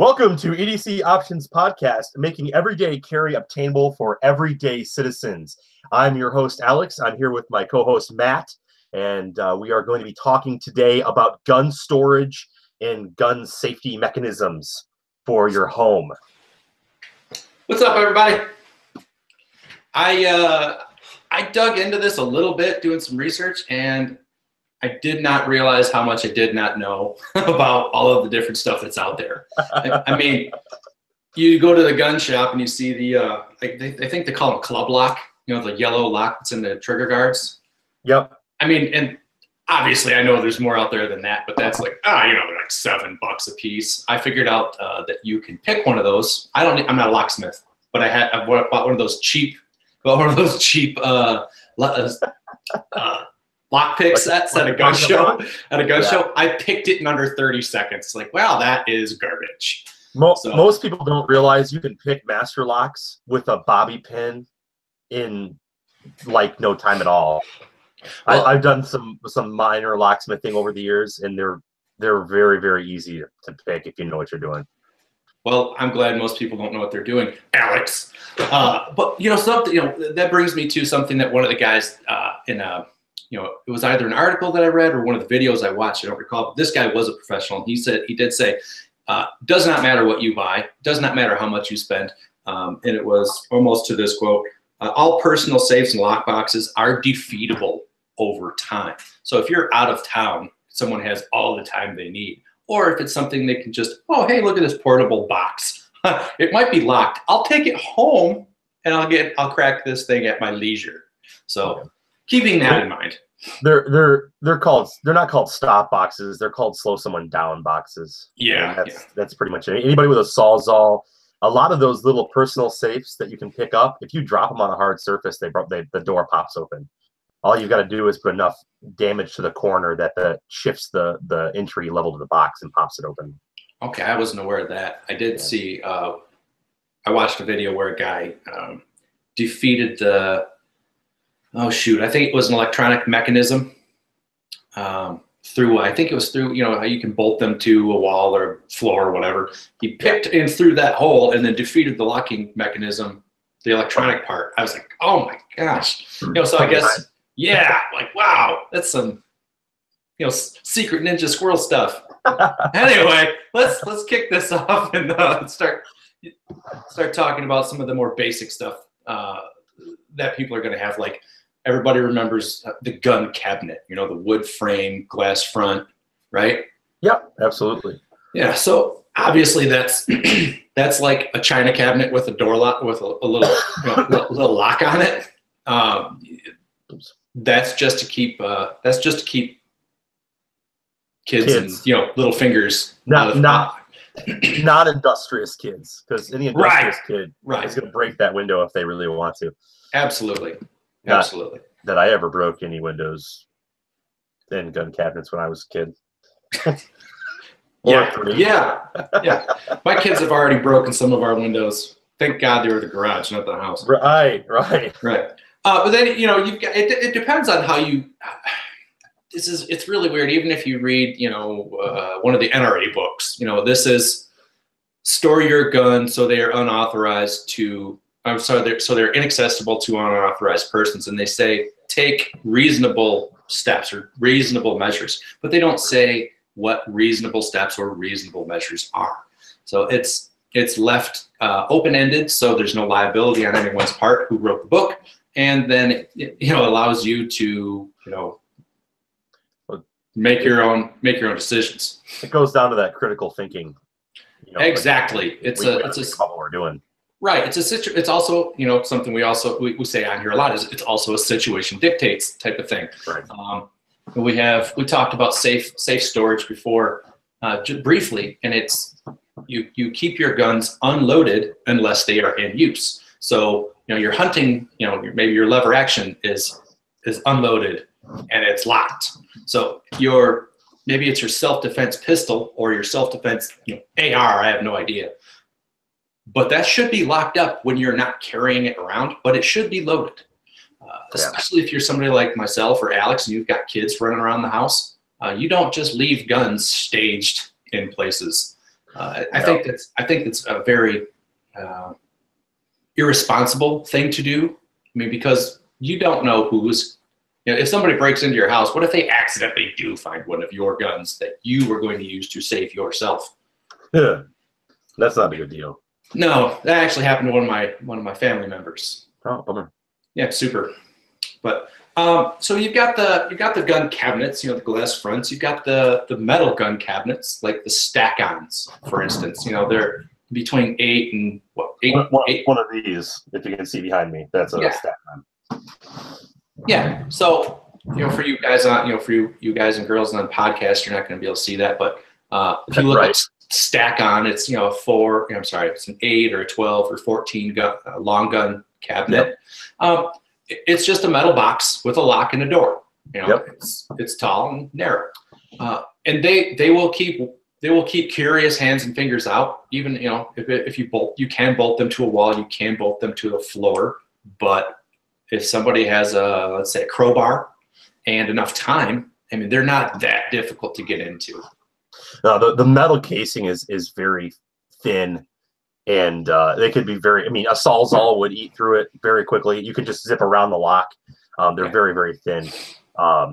Welcome to EDC Options Podcast, making everyday carry obtainable for everyday citizens. I'm your host, Alex. I'm here with my co-host, Matt, and we are going to be talking today about gun storage and gun safety mechanisms for your home. What's up, everybody? I dug into this a little bit doing some research, and I did not realize how much I did not know about all of the different stuff that's out there. I mean, you go to the gun shop and you see the, they think they call them club lock, you know, the yellow lock that's in the trigger guards. Yep. I mean, and obviously I know there's more out there than that, but that's like, you know, like $7 a piece. I figured out that you can pick one of those. I'm not a locksmith, but I bought one of those cheap, lockpick sets at a gun show. I picked it in under 30 seconds. Like, wow, that is garbage. Most people don't realize you can pick master locks with a bobby pin in like no time at all. Well, I've done some minor locksmithing over the years, and they're very, very easy to pick if you know what you're doing. Well, I'm glad most people don't know what they're doing, Alex. But you know, something, you know, that brings me to something that one of the guys you know, it was either an article that I read or one of the videos I watched, I don't recall, but this guy was a professional. He did say, does not matter what you buy, does not matter how much you spend. And it was almost to this quote, all personal safes and lock boxes are defeatable over time. So if you're out of town, someone has all the time they need. Or if it's something they can just, oh, hey, look at this portable box. It might be locked. I'll take it home and I'll crack this thing at my leisure. So keeping that in mind. They're not called stop boxes. They're called slow someone down boxes. Yeah, that's pretty much it. Anybody with a Sawzall, a lot of those little personal safes that you can pick up, if you drop them on a hard surface, the door pops open. All you've got to do is put enough damage to the corner that shifts the entry level to the box and pops it open. Okay, I wasn't aware of that. I did see. I watched a video where a guy defeated the. Oh shoot! I think it was an electronic mechanism through. I think it was through. You know how you can bolt them to a wall or floor or whatever. He picked in through that hole and then defeated the locking mechanism, the electronic part. I was like, oh my gosh! You know, so I guess like wow, that's some secret ninja squirrel stuff. Anyway, let's kick this off and start talking about some of the more basic stuff that people are going to have. Like, everybody remembers the gun cabinet, you know, the wood frame, glass front, right? Yep, absolutely. Yeah, so obviously that's like a china cabinet with a door lock, with a little little lock on it. That's just to keep kids and little fingers not industrious kids, because any industrious kid is going to break that window if they really want to. Absolutely. That I ever broke any windows in gun cabinets when I was a kid. Yeah. My kids have already broken some of our windows. Thank God they were the garage, not the house. Right. But then you've got it depends on how you. It's really weird. Even if you read one of the NRA books, this is store your gun so they are unauthorized to. So they're inaccessible to unauthorized persons, and they say take reasonable steps or reasonable measures, but they don't say what reasonable steps or reasonable measures are. So it's left open-ended, so there's no liability on anyone's part who wrote the book, and then it allows you to make your own decisions. It goes down to that critical thinking. Exactly. It's what we're doing. Right. It's also, something we say on here a lot is it's also a situation dictates type of thing. Right. We talked about safe storage before, briefly, and it's you keep your guns unloaded unless they are in use. So you're hunting, maybe your lever action is unloaded and it's locked. So maybe it's your self-defense pistol or your self-defense AR. I have no idea. But that should be locked up when you're not carrying it around, but it should be loaded. Especially if you're somebody like myself or Alex and you've got kids running around the house. You don't just leave guns staged in places. I think that's a very irresponsible thing to do. I mean, because you don't know who's, if somebody breaks into your house, what if they accidentally do find one of your guns that you were going to use to save yourself? Yeah, that's not a good deal. No, that actually happened to one of my family members. Oh, bummer. Yeah, super. But so you've got the gun cabinets, the glass fronts. You've got the metal gun cabinets, like the stack-ons, for instance. they're between 8 and One of these, if you can see behind me, that's a stack-on. Yeah. So for you guys on, for you guys and girls on the podcast, you're not going to be able to see that, but if you look at stack-on, it's it's an 8 or a 12 or 14 gun, long gun cabinet. Yep. It's just a metal box with a lock and a door. It's tall and narrow, and they will keep curious hands and fingers out. Even if you can bolt them to a wall, you can bolt them to the floor. But if somebody has let's say a crowbar and enough time, I mean, they're not that difficult to get into. The metal casing is very thin. And they could be very, a Sawzall would eat through it very quickly. You can just zip around the lock. They're very, very thin.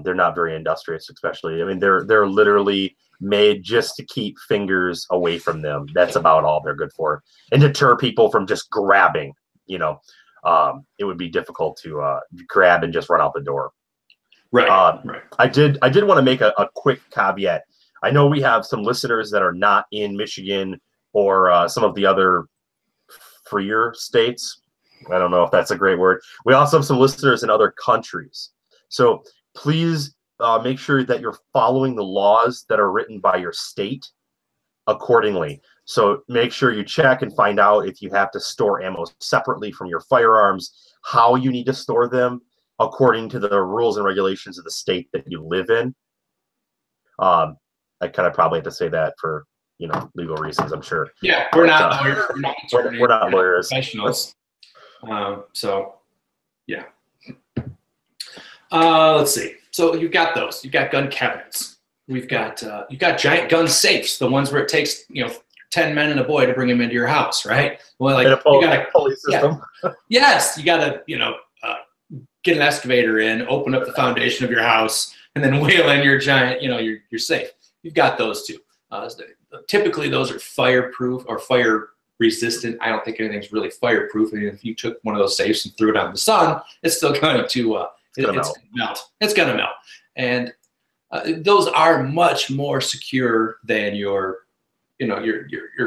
They're not very industrious, especially. I mean, they're literally made just to keep fingers away from them. That's about all they're good for. And deter people from just grabbing, it would be difficult to grab and just run out the door. Right. Right. I did want to make a quick caveat. I know we have some listeners that are not in Michigan or some of the other freer states. I don't know if that's a great word. We also have some listeners in other countries. So please make sure that you're following the laws that are written by your state accordingly. So make sure you check and find out if you have to store ammo separately from your firearms, how you need to store them according to the rules and regulations of the state that you live in. I kind of probably have to say that for legal reasons, I'm sure. Yeah, we're not lawyers. We're not lawyers. Professionals. So, yeah. Let's see. So you've got those. You've got gun cabinets. You've got giant gun safes, the ones where it takes 10 men and a boy to bring them into your house, right? Well, you got a pulley system. Yeah. Yes, you got to get an excavator in, open up the foundation of your house, and then wheel in your giant your safe. You've got those too. Typically, those are fireproof or fire resistant. I don't think anything's really fireproof. I mean, if you took one of those safes and threw it out in the sun, it's still going to melt. It's going to melt. And those are much more secure than your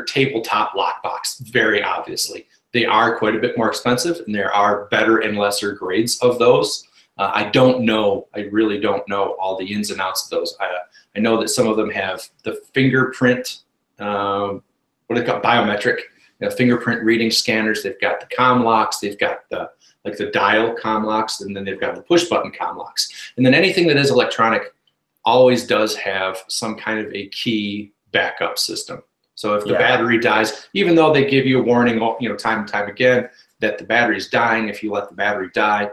tabletop lockbox. Very obviously, they are quite a bit more expensive, and there are better and lesser grades of those. I really don't know all the ins and outs of those. I know that some of them have the fingerprint, what they call biometric, fingerprint reading scanners. They've got the comm locks. They've got the dial comm locks, and then they've got the push button comm locks. And then anything that is electronic always does have some kind of a key backup system. So if the battery dies, even though they give you a warning, time and time again that the battery's dying, if you let the battery die,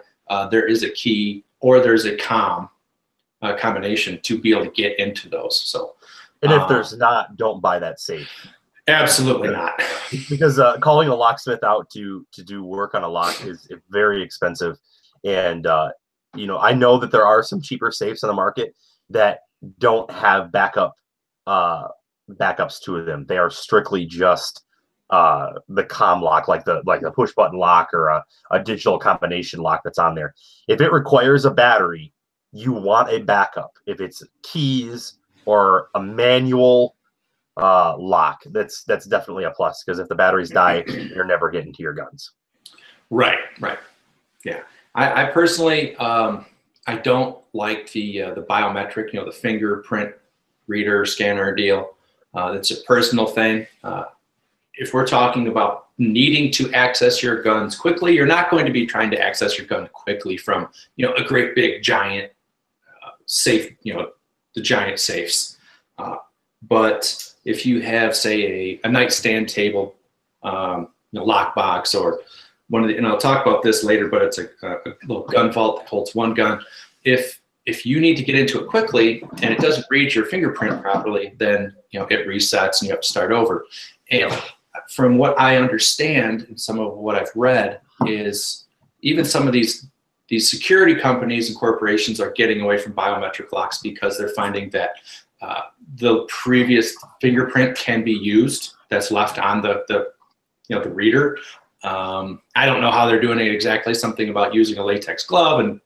there is a key or there's a combination to be able to get into those. So, and if there's not, don't buy that safe. Absolutely not. Because calling a locksmith out to do work on a lock is very expensive. And, I know that there are some cheaper safes on the market that don't have backups to them. They are strictly just the comm lock, like the push button lock or a digital combination lock that's on there. If it requires a battery, you want a backup. If it's keys or a manual lock, that's definitely a plus, because if the batteries die, you're never getting to your guns. Right. Yeah. I personally, I don't like the biometric, the fingerprint reader scanner deal. It's a personal thing. If we're talking about needing to access your guns quickly, you're not going to be trying to access your gun quickly from, a great big giant safe, the giant safes. But if you have, say, a nightstand table, lockbox, or one of the, and I'll talk about this later, but it's a little gun vault that holds one gun. If if you need to get into it quickly and it doesn't read your fingerprint properly, then it resets and you have to start over. And from what I understand and some of what I've read is even some of these security companies and corporations are getting away from biometric locks because they're finding that the previous fingerprint can be used that's left on the reader. I don't know how they're doing it exactly, something about using a latex glove and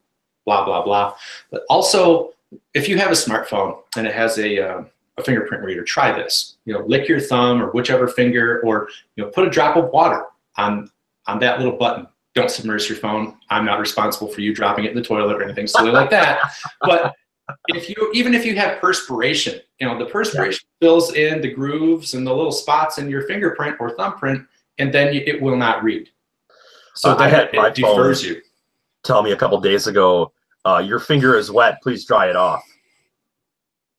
blah, blah, blah. But also, if you have a smartphone and it has a fingerprint reader, try this. Lick your thumb or whichever finger, or put a drop of water on that little button. Don't submerge your phone. I'm not responsible for you dropping it in the toilet or anything silly like that. But even if you have perspiration, the perspiration fills in the grooves and the little spots in your fingerprint or thumbprint, and then it will not read. So it defers you. Tell me a couple days ago, your finger is wet. Please dry it off.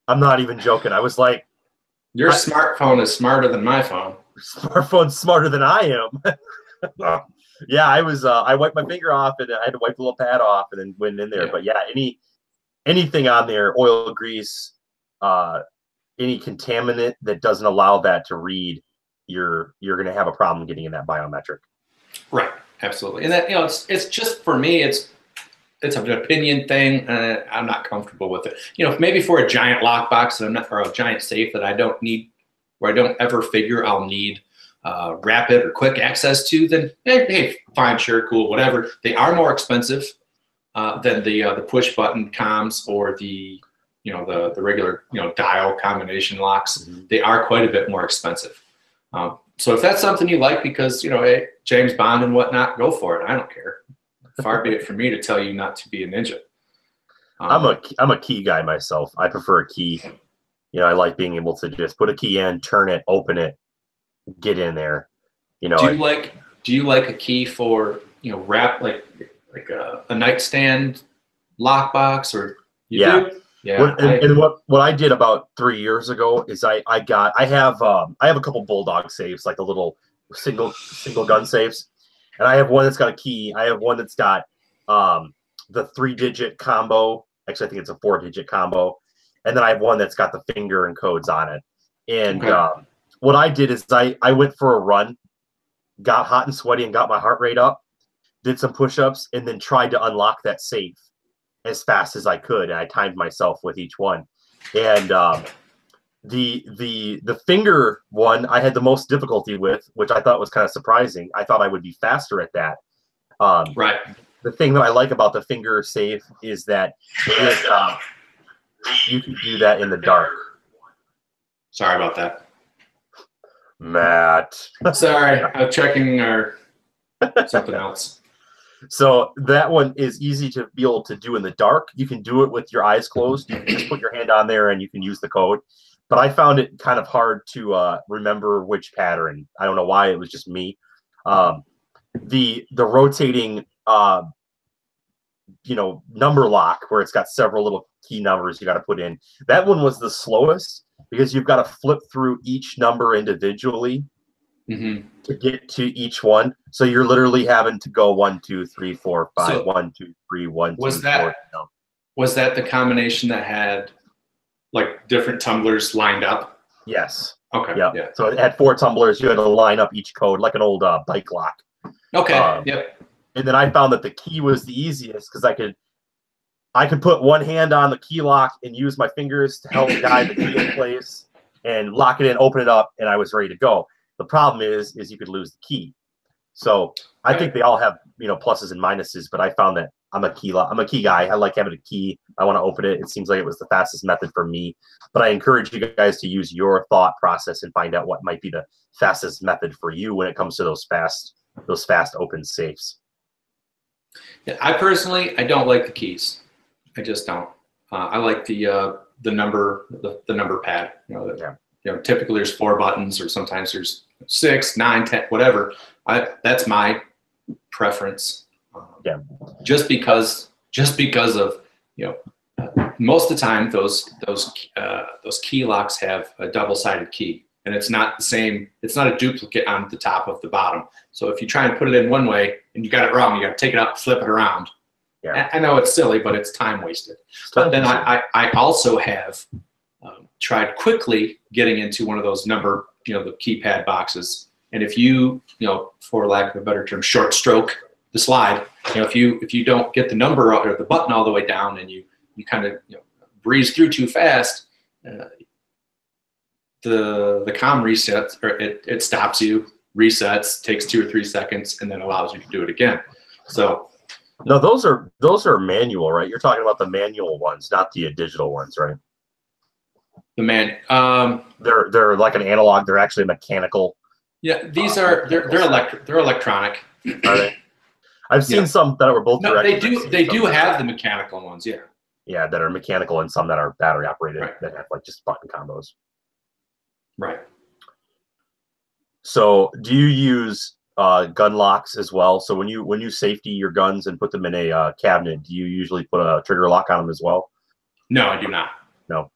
I'm not even joking. I was like, your smartphone is smarter than my phone. Smartphone's smarter than I am. Yeah, I wiped my finger off and I had to wipe the little pad off and then went in there. Yeah. But yeah, anything on there, oil, grease, any contaminant that doesn't allow that to read, you're going to have a problem getting in that biometric. Right, absolutely. And that it's just, for me, it's an opinion thing, and I'm not comfortable with it. Maybe for a giant lockbox or a giant safe that I don't need, where I don't ever figure I'll need rapid or quick access to, then hey, fine, sure, cool, whatever. They are more expensive than the push button comms or the regular dial combination locks. Mm-hmm. They are quite a bit more expensive. So if that's something you like because hey, James Bond and whatnot, go for it. I don't care. Far be it for me to tell you not to be a ninja. I'm a key guy myself. I prefer a key. I like being able to just put a key in, turn it, open it, get in there. Do you like a key for wrap like a nightstand lockbox, or you do? Yeah. What I did about 3 years ago is I have a couple Bulldog safes, like the little single gun safes, and I have one that's got a key. I have one that's got the 3-digit combo. Actually, I think it's a 4-digit combo, and then I have one that's got the finger and codes on it. And what I did is I went for a run, got hot and sweaty, and got my heart rate up, did some push-ups, and then tried to unlock that safe as fast as I could. And I timed myself with each one. And the finger one I had the most difficulty with, which I thought was kind of surprising. I thought I would be faster at that. Right. The thing that I like about the finger safe is that you can do that in the dark. Sorry about that, Matt. Sorry, I'm checking or something else. So that one is easy to be able to do in the dark. You can do it with your eyes closed. You can just put your hand on there and you can use the code. But I found it kind of hard to remember which pattern. I don't know why. It was just me. The rotating number lock, where it's got several little key numbers you got to put in. That one was the slowest because you've got to flip through each number individually. Mm-hmm. To get to each one, so you're literally having to go 1, 2, 3, 4, 5. So 1, 2, 3, 1, 2, 4. Was that the combination that had like different tumblers lined up? Yes. Okay. Yep. Yeah. So it had 4 tumblers. You had to line up each code like an old bike lock. Okay. Yep. And then I found that the key was the easiest because I could put one hand on the key lock and use my fingers to help guide the key in place and lock it in, open it up, and I was ready to go. The problem is you could lose the key. So I think they all have pluses and minuses, but I found that I'm a key guy. I like having a key. I want to open it. It seems like it was the fastest method for me. But I encourage you guys to use your thought process and find out what might be the fastest method for you when it comes to those fast open safes. Yeah, I don't like the keys. I just don't. I like the number pad. Typically there's 4 buttons, or sometimes there's 6, 9, 10, whatever. That's my preference. Just because of most of the time those key locks have a double-sided key, and it's not the same. It's not a duplicate on the top of the bottom. So if you try and put it in one way and you got it wrong, you got to take it out, flip it around, Yeah. I know it's silly, but it's time wasted. But then I also have tried quickly getting into one of those number, the keypad boxes. And if you, for lack of a better term, short stroke the slide, if you don't get the number or the button all the way down and you kind of breeze through too fast, the comm resets, or it stops you, resets, takes 2 or 3 seconds, and then allows you to do it again. So no, those are manual, right? You're talking about the manual ones, not the digital ones, right? They're like an analog. They're actually mechanical. Yeah, these they're electronic. Are they? I've seen some that were both. No, they do have the mechanical ones. Yeah. Yeah, that are mechanical, and some that are battery operated, that have like just button combos. Right. So, do you use gun locks as well? So when you safety your guns and put them in a cabinet, do you usually put a trigger lock on them as well? No, I do not. No.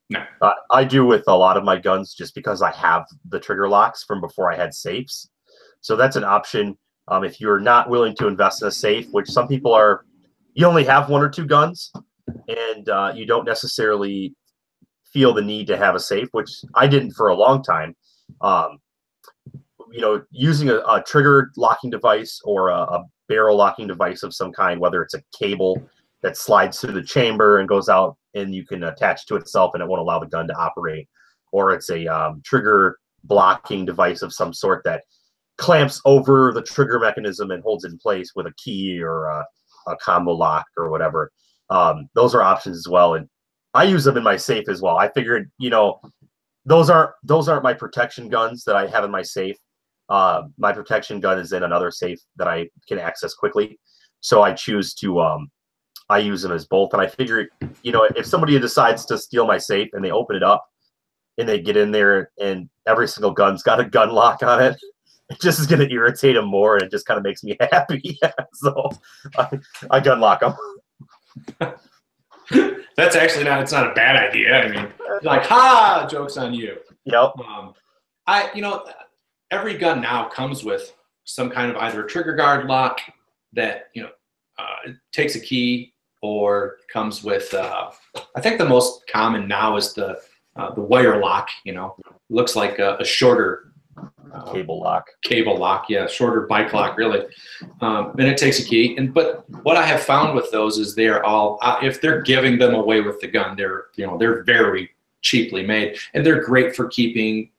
No. I do with a lot of my guns, just because I have the trigger locks from before I had safes. So that's an option. If you're not willing to invest in a safe, which some people are, you only have 1 or 2 guns, and you don't necessarily feel the need to have a safe, which I didn't for a long time. Using a trigger locking device or a barrel locking device of some kind, whether it's a cable that slides through the chamber and goes out and you can attach to itself and it won't allow the gun to operate, or it's a trigger blocking device of some sort that clamps over the trigger mechanism and holds it in place with a key or a combo lock or whatever. Those are options as well, and I use them in my safe as well. I figured, those aren't my protection guns that I have in my safe. My protection gun is in another safe that I can access quickly, so I choose to I use them as both. And I figure, if somebody decides to steal my safe and they open it up and they get in there and every single gun's got a gun lock on it, it just is going to irritate them more, and it just kind of makes me happy. So I gun lock them. That's actually it's not a bad idea. I mean, like, joke's on you. Yep. Every gun now comes with some kind of either a trigger guard lock that, it takes a key, or comes with, I think the most common now is the wire lock, looks like a shorter cable lock. Yeah, shorter bike lock, really. And it takes a key. But what I have found with those is they're all, if they're giving them away with the gun, they're very cheaply made, and they're great for keeping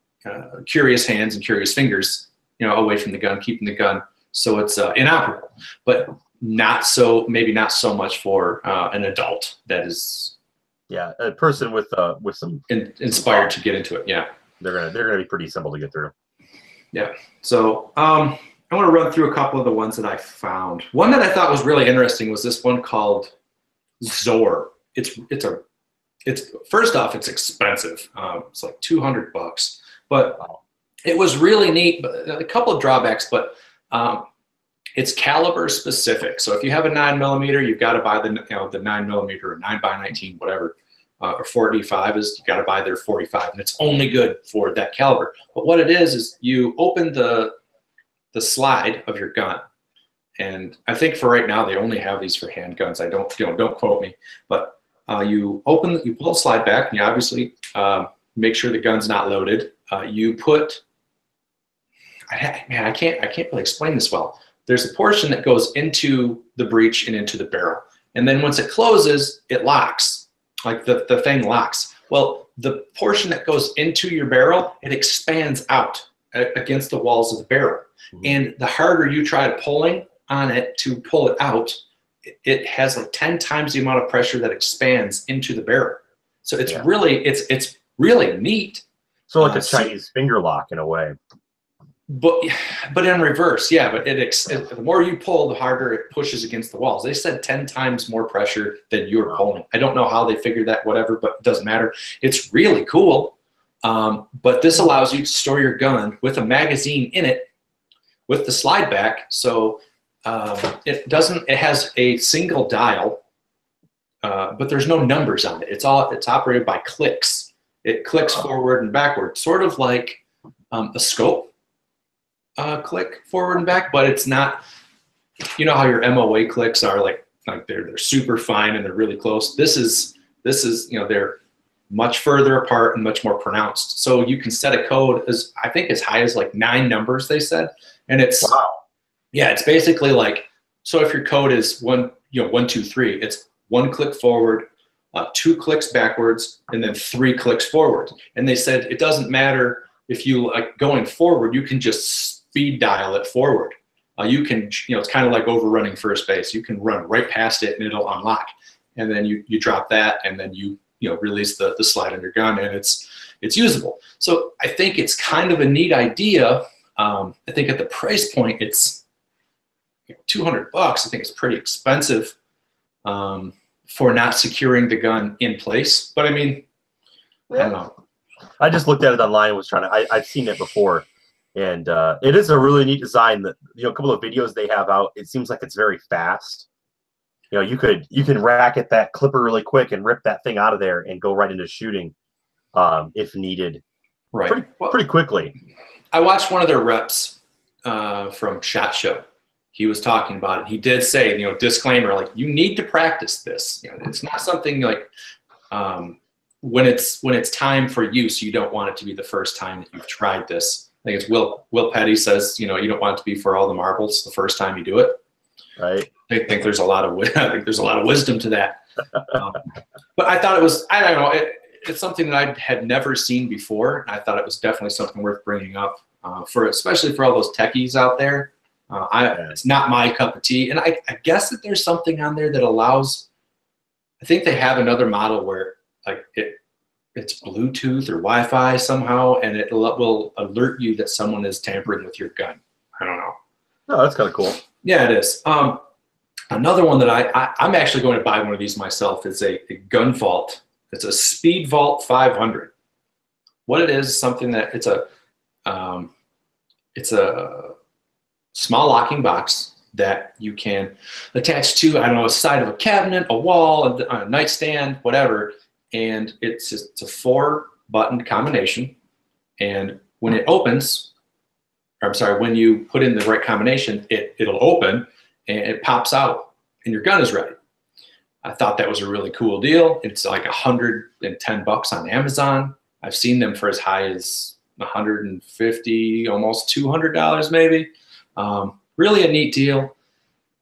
curious hands and curious fingers, away from the gun, keeping the gun so it's inoperable. But maybe not so much for an adult that is, a person with some inspired to get into it. Yeah, they're gonna be pretty simple to get through. Yeah. So I want to run through a couple of the ones that I found. One that I thought was really interesting was this one called Zor. It's first off, it's expensive. It's like $200, but it was really neat. But a couple of drawbacks, but it's caliber specific. So if you have a 9mm, you've got to buy the 9mm or 9x19, whatever. Or 45 is, you got to buy their 45, and it's only good for that caliber. But what it is you open the slide of your gun, and I think for right now they only have these for handguns. I don't quote me, but you pull the slide back, and you obviously make sure the gun's not loaded. You put, I can't really explain this well. There's a portion that goes into the breech and into the barrel, and then once it closes, it locks. Like the thing locks. Well, the portion that goes into your barrel, it expands out against the walls of the barrel. Mm-hmm. And the harder you try pulling on it to pull it out, it has like 10 times the amount of pressure that expands into the barrel. So it's really neat. So like a Chinese finger lock in a way. But in reverse, yeah. But the more you pull, the harder it pushes against the walls. They said 10 times more pressure than you're pulling. I don't know how they figured that, whatever, but it doesn't matter. It's really cool. But this allows you to store your gun with a magazine in it, with the slide back. So it has a single dial, but there's no numbers on it. It's operated by clicks. It clicks forward and backward, sort of like a scope. Click forward and back, but it's not, how your MOA clicks are like like they're super fine and they're really close. This is they're much further apart and much more pronounced. So you can set a code as I think as high as like 9 numbers, they said. And it's yeah, it's basically like, so if your code is 1, 1, 2, 3, it's 1 click forward, 2 clicks backwards, and then 3 clicks forward. And they said it doesn't matter if you like going forward, you can just speed dial it forward. You can, it's kind of like overrunning first base. You can run right past it and it'll unlock. And then you drop that, and then you release the slide on your gun, and it's usable. So I think it's kind of a neat idea. I think at the price point, it's $200. I think it's pretty expensive for not securing the gun in place. But I mean, I don't know. I just looked at it online and was trying to. I've seen it before, and it is a really neat design. That a couple of videos they have out, it seems like it's very fast. You can racket that clipper really quick and rip that thing out of there and go right into shooting, if needed, right? Pretty quickly. I watched one of their reps from SHOT Show. He was talking about it. He did say, disclaimer, like, you need to practice this. It's not something like when it's time for use, you don't want it to be the first time that you've tried this. I think it's Will Petty says, you don't want it to be for all the marbles the first time you do it. Right. I think there's a lot of wisdom to that. But I thought it was, I don't know, it's something that I had never seen before. And I thought it was definitely something worth bringing up especially for all those techies out there. It's not my cup of tea. And I guess that there's something on there that allows, I think they have another model where like it's Bluetooth or Wi-Fi somehow, and it will alert you that someone is tampering with your gun. I don't know. Oh, that's kind of cool. Yeah, it is. Another one that I'm actually going to buy one of these myself is a Gun Vault. It's a Speed Vault 500. What it is, something that it's a small locking box that you can attach to, I don't know, a side of a cabinet, a wall, a nightstand, whatever. And it's a 4-button combination. And when it opens, or I'm sorry, when you put in the right combination, it'll open and it pops out and your gun is ready. I thought that was a really cool deal. It's like $110 on Amazon. I've seen them for as high as $150, almost $200 maybe. Really a neat deal.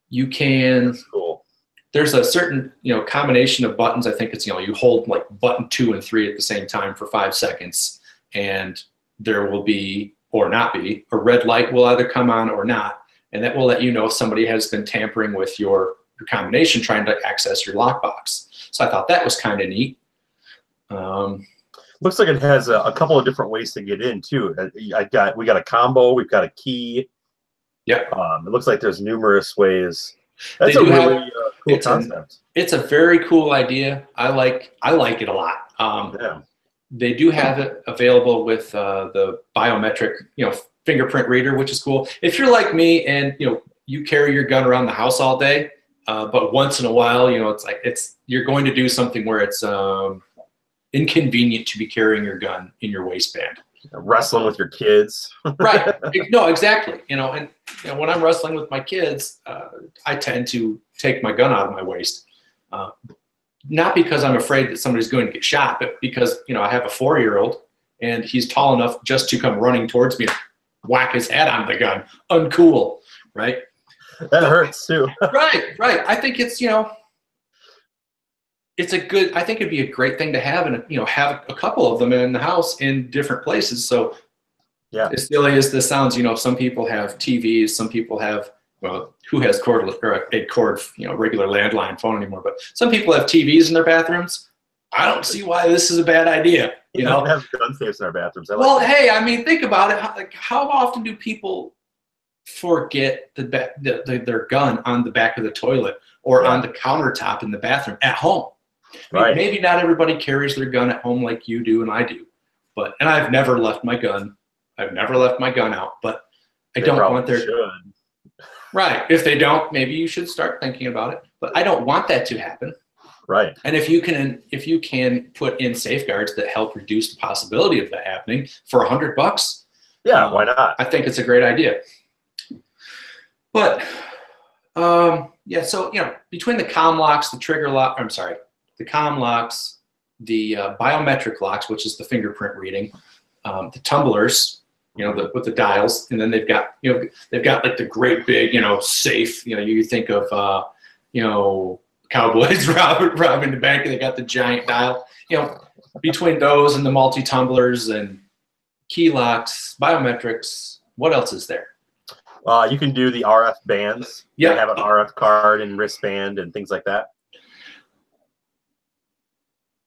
You can, that's cool. There's a certain, combination of buttons. I think it's, you hold like button 2 and 3 at the same time for 5 seconds, and there will be, or not be, a red light will either come on or not. And that will let you know if somebody has been tampering with your combination trying to access your lockbox. So I thought that was kind of neat. Looks like it has a couple of different ways to get in too. We got a combo, we've got a key. Yep. It looks like there's numerous ways. That's a really cool concept. It's a very cool idea. I like it a lot. Yeah. They do have it available with the biometric, fingerprint reader, which is cool. If you're like me and you carry your gun around the house all day, but once in a while, you're going to do something where it's inconvenient to be carrying your gun in your waistband. Wrestling with your kids. Right. No, exactly. And when I'm wrestling with my kids, I tend to take my gun out of my waist. Not because I'm afraid that somebody's going to get shot, but because, I have a 4-year-old and he's tall enough just to come running towards me and whack his head on the gun. Uncool, right? That hurts too. Right. I think it's, I think it'd be a great thing to have, and have a couple of them in the house in different places. So yeah, as silly as this sounds, some people have TVs, some people have, well, who has cordless or a cord, regular landline phone anymore, but some people have TVs in their bathrooms. I don't see why this is a bad idea. We don't have gun safes in our bathrooms. Hey, I mean, think about it. How often do people forget their gun on the back of the toilet or on the countertop in the bathroom at home? Right. Maybe not everybody carries their gun at home like you do and I do, and I've never left my gun. I've never left my gun out, but I don't want their. Should. Right. If they don't, maybe you should start thinking about it. But I don't want that to happen. Right. And if you can put in safeguards that help reduce the possibility of that happening for $100, yeah, why not? I think it's a great idea. But Yeah, so between the comm locks, the trigger lock, I'm sorry, the comm locks, the biometric locks, which is the fingerprint reading, the tumblers, with the dials, and then they've got like the great big, safe. You think of cowboys robbing the bank, and they got the giant dial. Between those and the multi tumblers and key locks, biometrics, what else is there? You can do the RF bands. Yeah. They have an RF card and wristband and things like that.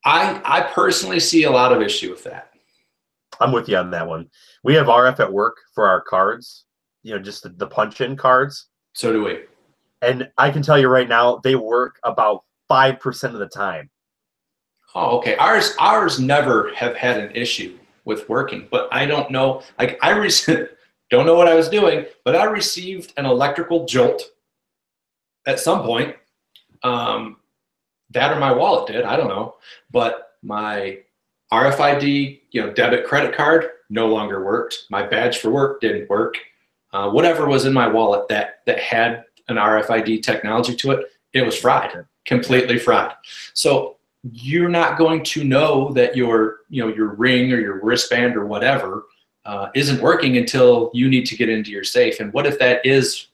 I personally see a lot of issue with that. I'm with you on that one. We have RF at work for our cards, just the punch-in cards. So do we. And I can tell you right now, they work about 5% of the time. Oh, okay. Ours never have had an issue with working, but I don't know. Like don't know what I was doing, but I received an electrical jolt at some point. That or my wallet did, I don't know. But my RFID, debit credit card no longer worked. My badge for work didn't work. Whatever was in my wallet that had an RFID technology to it, it was fried, completely fried. So you're not going to know that your ring or your wristband or whatever isn't working until you need to get into your safe. And what if that is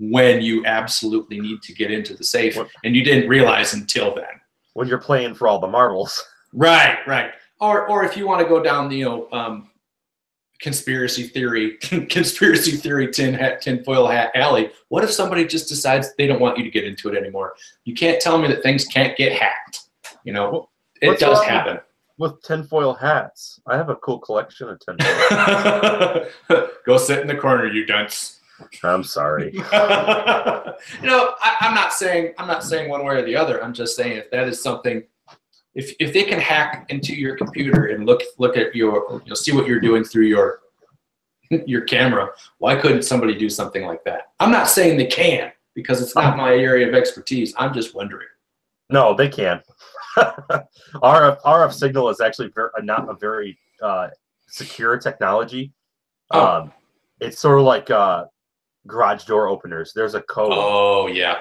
when you absolutely need to get into the safe and you didn't realize until then? When you're playing for all the marbles. Right. Or if you want to go down the conspiracy theory tinfoil hat alley, what if somebody just decides they don't want you to get into it anymore? You can't tell me that things can't get hacked. It does happen. With tinfoil hats, I have a cool collection of tinfoil. Go sit in the corner, you dunce. I'm sorry. I'm not saying one way or the other. I'm just saying if that is something, if they can hack into your computer and look at see what you're doing through your camera, why couldn't somebody do something like that? I'm not saying they can, because it's not my area of expertise. I'm just wondering. No, they can. RF signal is actually not a very secure technology. It's sort of like garage door openers. There's a code. Oh, yeah.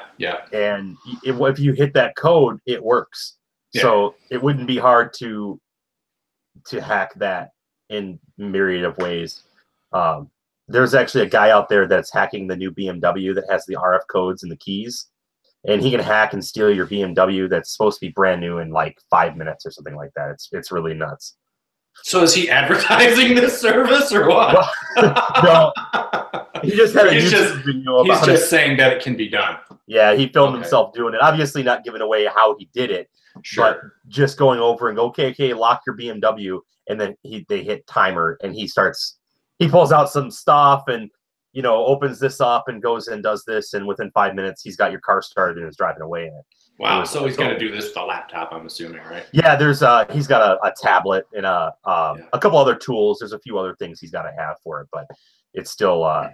And if you hit that code, it works. Yeah. So it wouldn't be hard to hack that in myriad of ways. There's actually a guy out there that's hacking the new BMW that has the RF codes and the keys. And he can hack and steal your BMW that's supposed to be brand new in like 5 minutes or something like that. It's really nuts. So is he advertising this service or what? No, he just had a YouTube video about it. He's just saying that it can be done. Yeah, he filmed himself doing it. Obviously not giving away how he did it, but just going over and go, okay, lock your BMW, and then they hit timer, and he pulls out some stuff and opens this up and goes and does this, and within 5 minutes he's got your car started and is driving away in it. Wow! So he's got to do this with a laptop, I'm assuming, right? Yeah, he's got a tablet and a couple other tools. There's a few other things he's got to have for it, but it's still,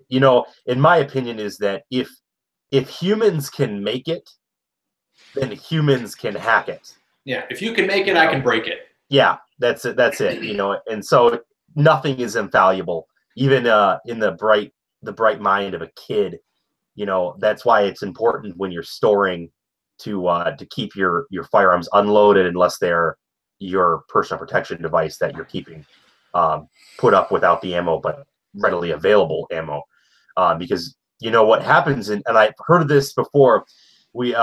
in my opinion, is that if humans can make it, then humans can hack it. Yeah, if you can make it, I can break it. Yeah, that's it. And so nothing is infallible. Even in the bright mind of a kid, that's why it's important when you're storing to keep your firearms unloaded unless they're your personal protection device that you're keeping put up without the ammo, but readily available ammo. Because what happens, and I've heard of this before. We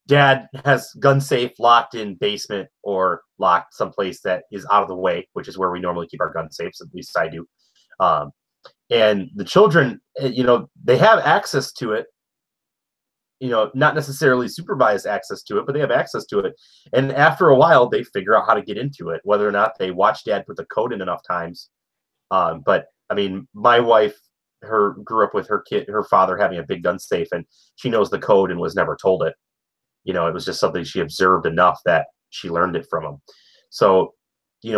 Dad has gun safe locked in basement or locked someplace that is out of the way, which is where we normally keep our gun safes. At least I do. And the children, they have access to it, not necessarily supervised access to it, but they have access to it. And after a while, they figure out how to get into it, whether or not they watch Dad put the code in enough times. But I mean, my wife, grew up with her father having a big gun safe, and she knows the code and was never told it. It was just something she observed enough that she learned it from him. So,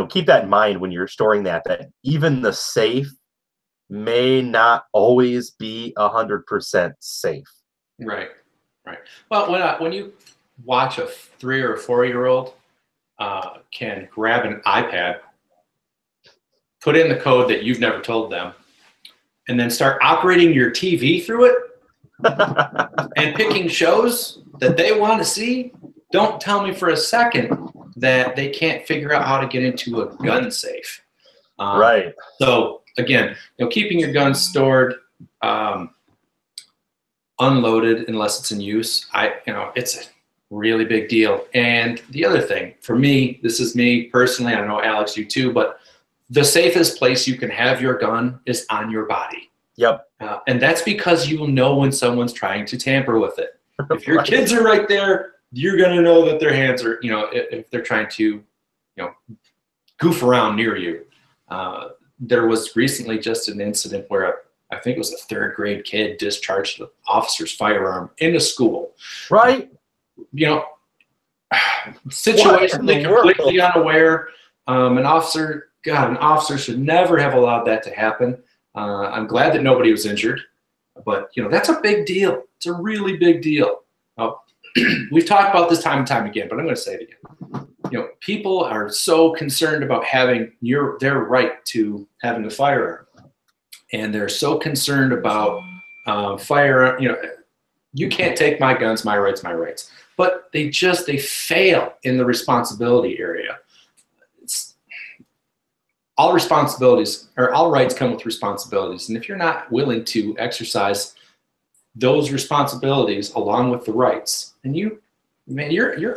keep that in mind when you're storing that even the safe may not always be 100% safe. Right. Well, when you watch a 3 or 4-year-old can grab an iPad, put in the code that you've never told them, and then start operating your TV through it, and picking shows that they want to see. Don't tell me for a second that they can't figure out how to get into a gun safe. Right. So again, keeping your guns stored, unloaded unless it's in use, it's a really big deal. And the other thing for me, this is me personally, I know Alex, you too, but the safest place you can have your gun is on your body. Yep. And that's because you will know when someone's trying to tamper with it. If your kids are right there, you're going to know that their hands are, if they're trying to, goof around near you. There was recently just an incident where I think it was a third-grade kid discharged an officer's firearm in a school. Right. Situationally completely unaware. An officer should never have allowed that to happen. I'm glad that nobody was injured, but that's a big deal. It's a really big deal. We've talked about this time and time again, but I'm going to say it again. People are so concerned about having their right to having a firearm, and they're so concerned about firearm. You can't take my guns, my rights, my rights. But they fail in the responsibility area. All responsibilities or all rights come with responsibilities, and if you're not willing to exercise those responsibilities along with the rights, then your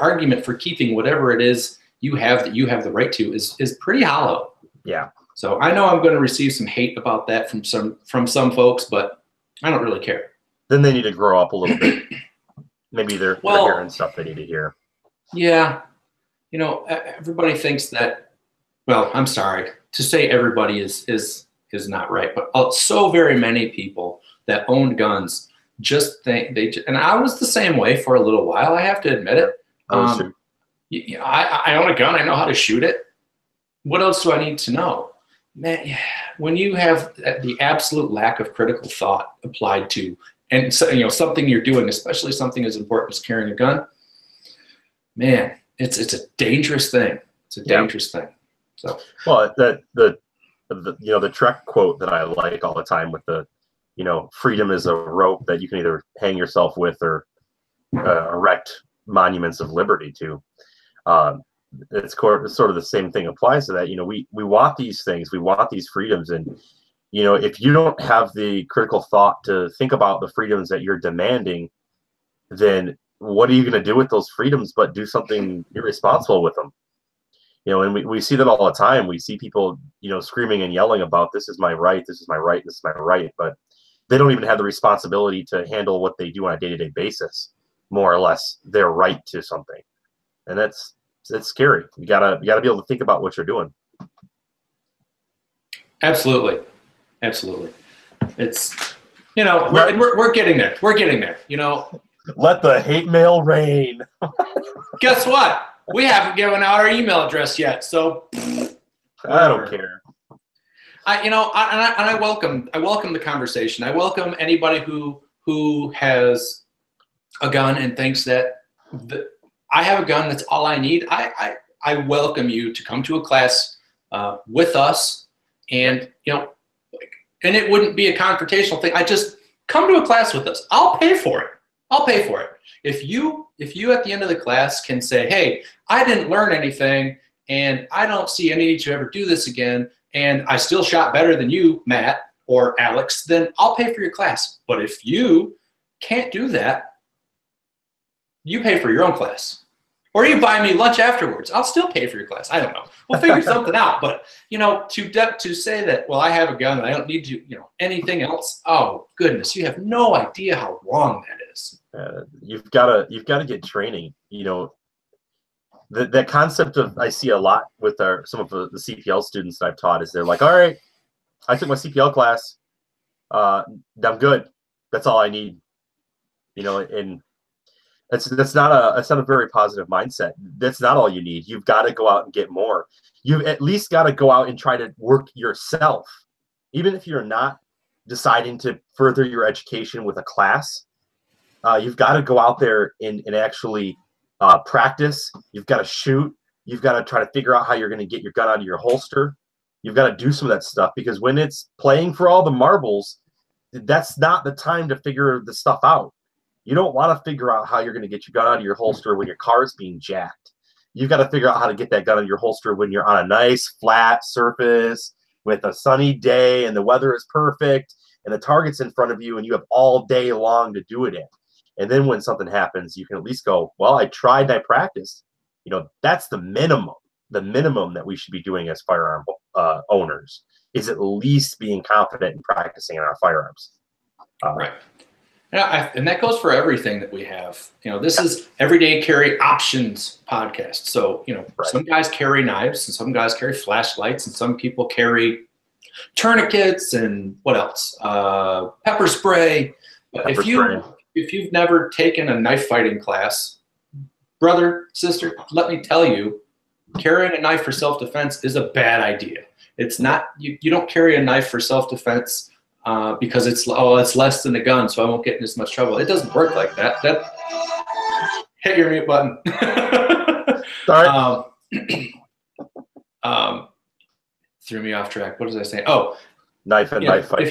argument for keeping whatever it is you have the right to is pretty hollow. Yeah. So I know I'm going to receive some hate about that from some folks, but I don't really care. Then they need to grow up a little bit. Maybe they're hearing stuff they need to hear. Yeah. Everybody thinks that. Well, I'm sorry to say everybody is not right, but so very many people that owned guns just think and I was the same way for a little while. I have to admit it. I own a gun. I know how to shoot it. What else do I need to know? Man, when you have the absolute lack of critical thought applied to, and so, something you're doing, especially something as important as carrying a gun, man, it's a dangerous thing. It's a dangerous thing. So, well, the Trek quote that I like all the time with the, freedom is a rope that you can either hang yourself with or erect monuments of liberty to. It's sort of the same thing applies to that. We want these things, we want these freedoms, and if you don't have the critical thought to think about the freedoms that you're demanding, then what are you going to do with those freedoms but do something irresponsible with them? And we see that all the time. We see people, screaming and yelling about this is my right, this is my right, this is my right, but they don't even have the responsibility to handle what they do on a day-to-day basis, more or less their right to something. And it's scary. You gotta be able to think about what you're doing. Absolutely. It's we're getting there. We're getting there. Let the hate mail rain. Guess what? We haven't given out our email address yet, so I don't care. I welcome the conversation. I welcome anybody who has a gun and thinks that I have a gun, that's all I need. I welcome you to come to a class with us, and and it wouldn't be a confrontational thing. I just come to a class with us. I'll pay for it. If you at the end of the class can say, hey, I didn't learn anything and I don't see any need to ever do this again, and I still shot better than you, Matt or Alex, then I'll pay for your class. But if you can't do that, you pay for your own class. Or you buy me lunch afterwards. I'll still pay for your class. I don't know. We'll figure something out. But, to say that, well, I have a gun and I don't need to, anything else. Oh, goodness. You have no idea how wrong that is. You've got to get training. The concept of, I see a lot with some of the CPL students that I've taught is they're like, all right, I took my CPL class. I'm good. That's all I need. And that's not a very positive mindset. That's not all you need. You've got to go out and get more. You've at least got to go out and try to work yourself. Even if you're not deciding to further your education with a class, you've got to go out there and actually practice. You've got to shoot. You've got to try to figure out how you're going to get your gun out of your holster. You've got to do some of that stuff, because when it's playing for all the marbles, that's not the time to figure the stuff out. You don't want to figure out how you're going to get your gun out of your holster when your car is being jacked. You've got to figure out how to get that gun out of your holster when you're on a nice flat surface with a sunny day and the weather is perfect and the target's in front of you and you have all day long to do it in. And then when something happens, you can at least go, well, I tried and I practiced. You know, that's the minimum that we should be doing as firearm owners is at least being confident in practicing in our firearms. Right. And that goes for everything that we have. You know, this is Everyday Carry Options podcast. So, you know, some guys carry knives and some guys carry flashlights and some people carry tourniquets and what else? Pepper spray. But if you've never taken a knife fighting class, brother, sister, let me tell you, carrying a knife for self-defense is a bad idea. It's not, you don't carry a knife for self-defense because it's less than a gun, so I won't get in as much trouble. It doesn't work like that. Hit your mute button. Sorry. Threw me off track. What was I saying? Oh, knife fighting.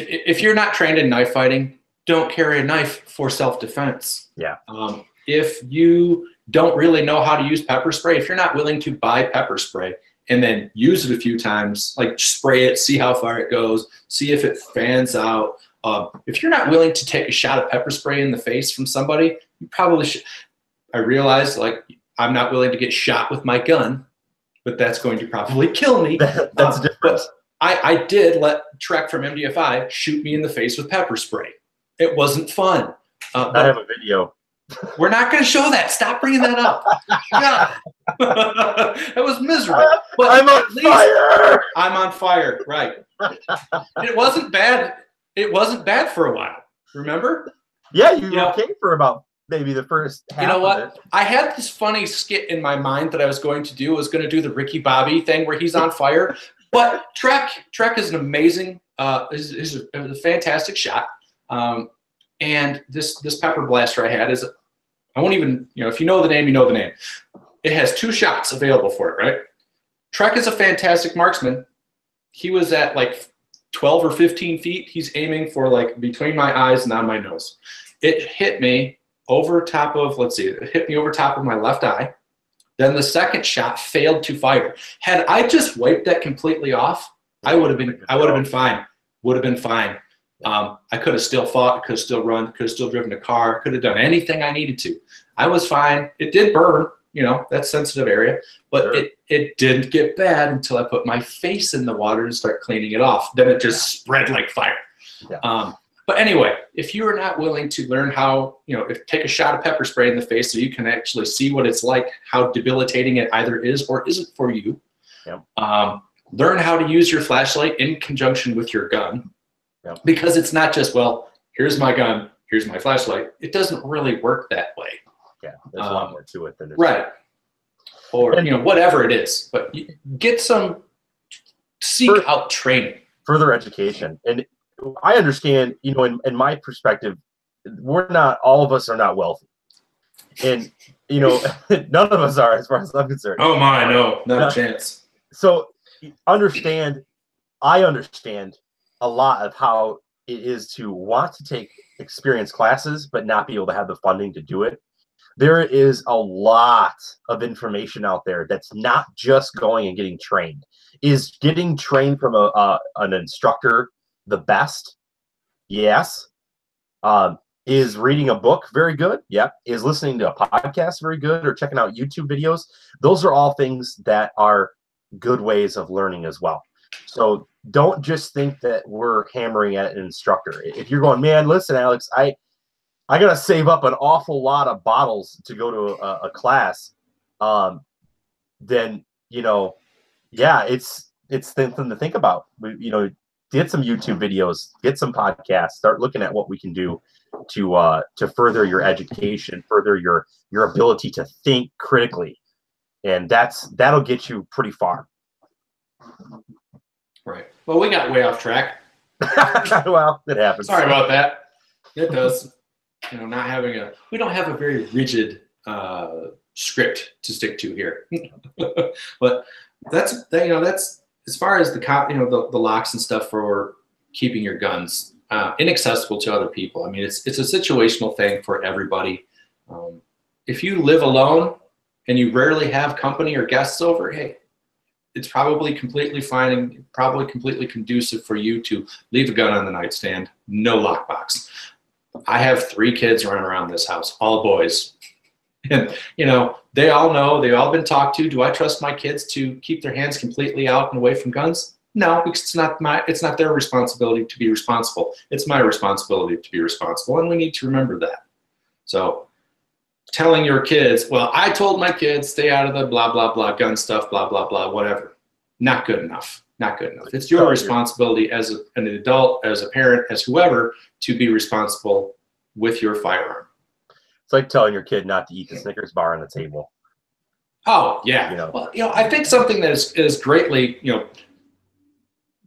If you're not trained in knife fighting, don't carry a knife for self-defense. Yeah. If you don't really know how to use pepper spray, if you're not willing to buy pepper spray and then use it a few times, like spray it, see how far it goes, see if it fans out. If you're not willing to take a shot of pepper spray in the face from somebody, you probably should. I realize, like, I'm not willing to get shot with my gun, but that's going to probably kill me. That's different. But I did let Trek from MDFI shoot me in the face with pepper spray. It wasn't fun. I have a video. We're not going to show that. Stop bringing that up. God. That was miserable. But I'm on fire. I'm on fire. Right. It wasn't bad. It wasn't bad for a while. Remember? Yeah, you were okay for about maybe the first half. You know what? Of it. I had this funny skit in my mind that I was going to do. I was going to do the Ricky Bobby thing where he's on fire. But Trek is an amazing, is a fantastic shot. And this pepper blaster I had is, I won't even, you know, if you know the name, you know the name. It has 2 shots available for it, right? Trek is a fantastic marksman. He was at like 12 or 15 feet. He's aiming for like between my eyes and on my nose. It hit me over top of, it hit me over top of my left eye. Then the second shot failed to fire. Had I just wiped that completely off, I would have been fine. Would have been fine. I could have still fought, could have still run, could have still driven a car, could have done anything I needed to. I was fine. It did burn, you know, that's sensitive area, but it didn't get bad until I put my face in the water and start cleaning it off. Then it just spread like fire. Yeah. But anyway, if you are not willing to learn how, you know, take a shot of pepper spray in the face so you can actually see what it's like, how debilitating it either is or isn't for you. Yep. Learn how to use your flashlight in conjunction with your gun. Yep. Because it's not just, well, here's my gun, here's my flashlight. It doesn't really work that way. Yeah, there's a lot more to it than this. Right. Or, you know, whatever it is. But you get seek out training. Further education. And I understand, you know, in my perspective, all of us are not wealthy. And, you know, none of us are as far as I'm concerned. Oh my, no, not a chance. So I understand a lot of how it is to want to take experienced classes but not be able to have the funding to do it. There is a lot of information out there that's not just going and getting trained. Is getting trained from an instructor the best? Yes. Is reading a book very good? Yep. Is listening to a podcast very good, or checking out YouTube videos? Those are all things that are good ways of learning as well. So don't just think that we're hammering at an instructor. If you're going, man, listen, Alex, I got to save up an awful lot of bottles to go to a class, then, you know, yeah, it's something to think about. You know, get some YouTube videos, get some podcasts, start looking at what we can do to further your education, further your ability to think critically. And that'll get you pretty far. Right. Well, we got way off track. Well, it happens. Sorry about that. It does. You know, we don't have a very rigid script to stick to here. But that's as far as the locks and stuff for keeping your guns. inaccessible to other people. I mean, it's a situational thing for everybody. If you live alone and you rarely have company or guests over, hey, it's probably completely fine and probably completely conducive for you to leave a gun on the nightstand, no lockbox. I have 3 kids running around this house, all boys. And, you know, they've all been talked to. Do I trust my kids to keep their hands completely out and away from guns? No, because it's not their responsibility to be responsible. It's my responsibility to be responsible, and we need to remember that. So telling your kids, well, I told my kids, stay out of the blah, blah, blah, gun stuff, blah, blah, blah, whatever. Not good enough. Not good enough. It's your responsibility as an adult, as a parent, as whoever, to be responsible with your firearm. It's like telling your kid not to eat the Snickers bar on the table. Oh, yeah. You know. Well, you know, I think something that is greatly, you know,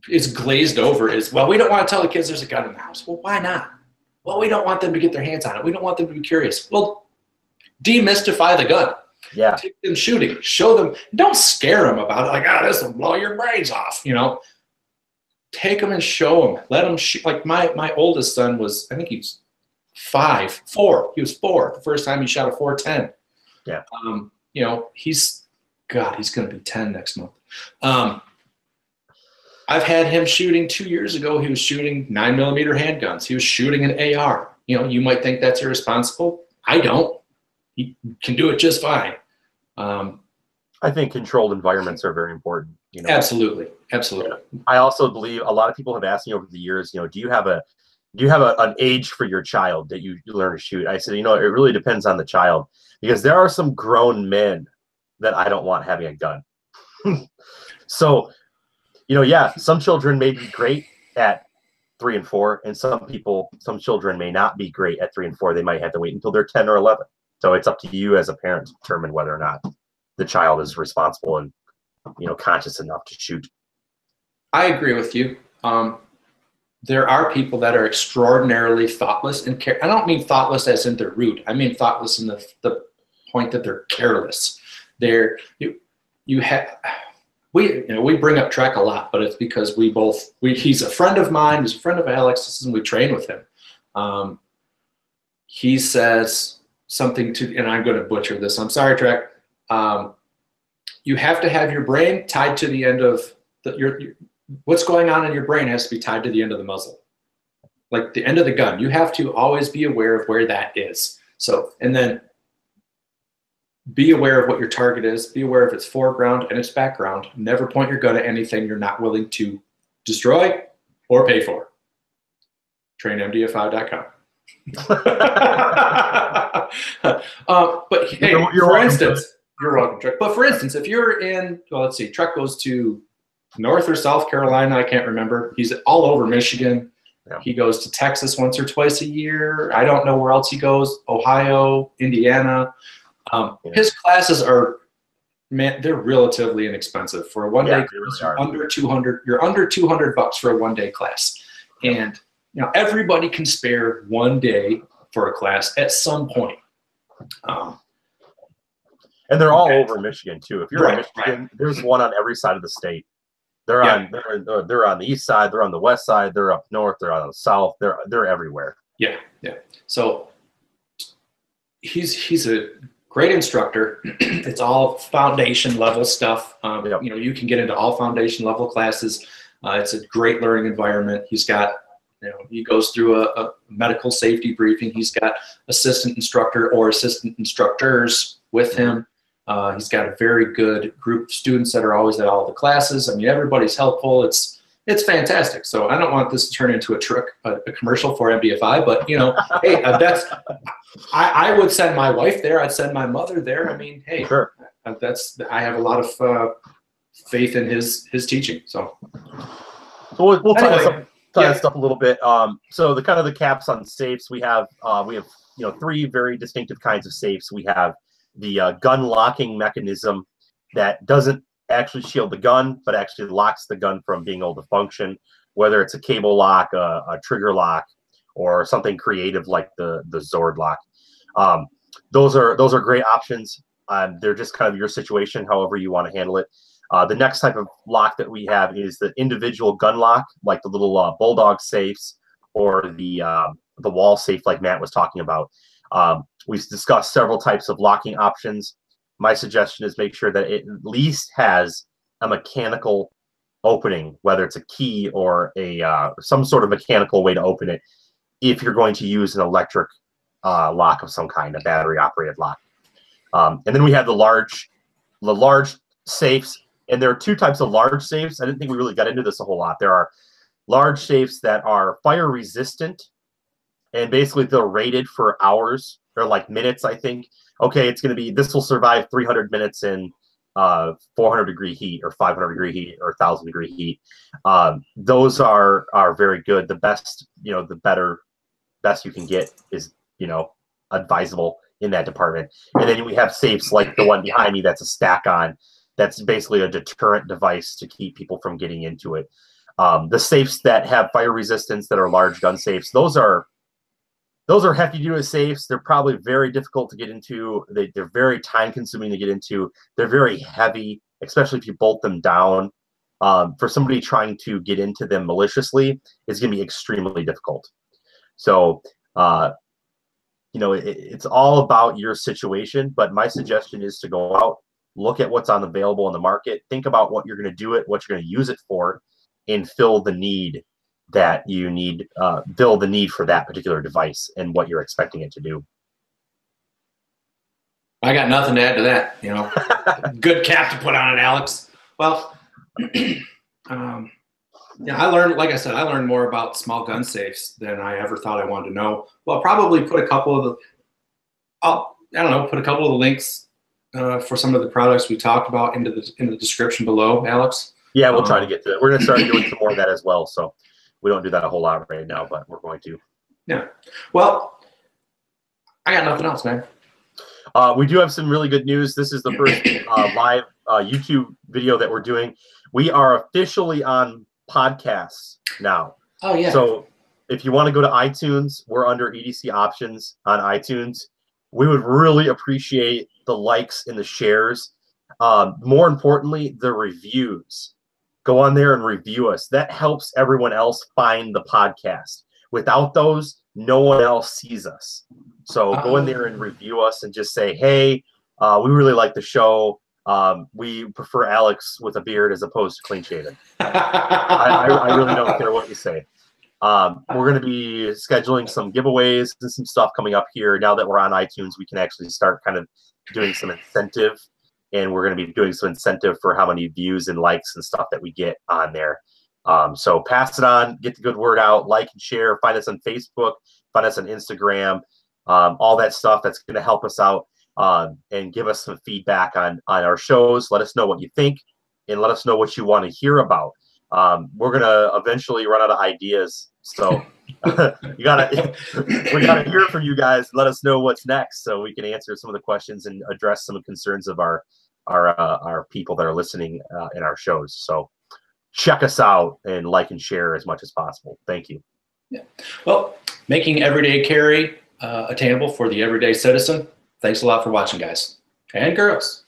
is glazed over is, well, we don't want to tell the kids there's a gun in the house. Well, why not? Well, we don't want them to get their hands on it. We don't want them to be curious. Well, demystify the gun. Yeah. Take them shooting. Show them. Don't scare them about it. Like, ah, this will blow your brains off. You know, take them and show them. Let them shoot. Like my oldest son was, I think he was 4. He was 4 the first time he shot a .410. Yeah. You know, he's going to be 10 next month. I've had him shooting 2 years ago. He was shooting 9mm handguns. He was shooting an AR. You know, you might think that's irresponsible. I don't. He can do it just fine. I think controlled environments are very important. You know, absolutely, absolutely. I also believe a lot of people have asked me over the years. You know, do you have an age for your child that you learn to shoot? I said, you know, it really depends on the child, because there are some grown men that I don't want having a gun. So, you know, yeah, some children may be great at 3 and 4, and some children may not be great at 3 and 4. They might have to wait until they're 10 or 11. So it's up to you as a parent to determine whether or not the child is responsible and, you know, conscious enough to shoot. I agree with you. There are people that are extraordinarily thoughtless and I don't mean thoughtless as in they're rude. I mean thoughtless in the point that they're careless. We bring up Trek a lot, but it's because he's a friend of mine, he's a friend of Alex's, and we train with him. He says something and I'm going to butcher this. I'm sorry, Trek. You have to have your brain tied to the end of what's going on in your brain has to be tied to the end of the muzzle, like the end of the gun. You have to always be aware of where that is. So, and then be aware of what your target is. Be aware of its foreground and its background. Never point your gun at anything you're not willing to destroy or pay for. TrainMDFI.com. But hey, for instance, you're welcome, Trek. But for instance, if you're in, well, let's see, Trek goes to North or South Carolina, I can't remember. He's all over Michigan. Yeah. He goes to Texas once or twice a year. I don't know where else he goes. Ohio, Indiana. His classes are, man, they're relatively inexpensive for a one-day class. Really under 200. You're under $200 for a one-day class, and you know everybody can spare one day for a class at some point. And they're all over Michigan too. If you're in Michigan, there's one on every side of the state. They're on the east side. They're on the west side. They're up north. They're on the south. They're everywhere. Yeah, yeah. So he's a great instructor. It's all foundation level stuff. You know, you can get into all foundation level classes. It's a great learning environment. He's got, you know, he goes through a medical safety briefing. He's got assistant instructor or assistant instructors with him. He's got a very good group of students that are always at all the classes. I mean, everybody's helpful. It's fantastic. So I don't want this to turn into a commercial for MDFI, but you know, hey, I would send my wife there. I'd send my mother there. I mean, hey, sure. I have a lot of faith in his teaching. So we'll tie this up a little bit. So the kind of the caps on safes we have you know 3 very distinctive kinds of safes. We have the gun locking mechanism that doesn't actually shield the gun, but actually locks the gun from being able to function, whether it's a cable lock, a trigger lock, or something creative like the Zord lock. Those are great options. They're just kind of your situation, however you want to handle it. The next type of lock that we have is the individual gun lock, like the little Bulldog safes or the wall safe like Matt was talking about. We've discussed several types of locking options. My suggestion is make sure that it at least has a mechanical opening, whether it's a key or some sort of mechanical way to open it, if you're going to use an electric lock of some kind, a battery operated lock. And then we have the large safes, and there are two types of large safes. I didn't think we really got into this a whole lot. There are large safes that are fire resistant, and basically they're rated for hours or like minutes, I think. Okay, this will survive 300 minutes in 400-degree heat or 500-degree heat or 1,000-degree heat. Those are very good. The best, the best you can get is, advisable in that department. And then we have safes like the one behind me that's a stack-on. That's basically a deterrent device to keep people from getting into it. The safes that have fire resistance that are large gun safes, those are hefty-duty safes. They're probably very difficult to get into. They're very time-consuming to get into. They're very heavy, especially if you bolt them down. For somebody trying to get into them maliciously, it's going to be extremely difficult. So, it's all about your situation. But my suggestion is to go out, look at what's available in the market, think about what you're going to do it, what you're going to use it for, and fill the need that you need, fill the need for that particular device and what you're expecting it to do. I got nothing to add to that. Good cap to put on it, Alex. Well, I learned more about small gun safes than I ever thought I wanted to know. Well, I'll probably put a couple of the links for some of the products we talked about in the description below, Alex. Yeah, we'll try to get to it. We're going to start doing some more of that as well. So we don't do that a whole lot right now, but we're going to. Yeah. Well, I got nothing else, man. We do have some really good news. This is the first live YouTube video that we're doing. We are officially on podcasts now. Oh, yeah. So if you want to go to iTunes, we're under EDC options on iTunes. We would really appreciate the likes and the shares. More importantly, the reviews. Go on there and review us. That helps everyone else find the podcast. Without those, no one else sees us. So go in there and review us and just say, hey, we really like the show. We prefer Alex with a beard as opposed to clean shaven. I really don't care what you say. We're going to be scheduling some giveaways and some stuff coming up here. Now that we're on iTunes, we can actually start kind of doing some incentive. And we're going to be doing some incentive for how many views and likes and stuff that we get on there. So pass it on, get the good word out, like and share. Find us on Facebook, find us on Instagram, all that stuff that's going to help us out, and give us some feedback on our shows. Let us know what you think, and let us know what you want to hear about. We're going to eventually run out of ideas. So we gotta hear from you guys. Let us know what's next so we can answer some of the questions and address some of the concerns of our people that are listening in our shows. So check us out and like and share as much as possible. Thank you. Yeah. Well, making everyday carry attainable for the everyday citizen. Thanks a lot for watching, guys and girls.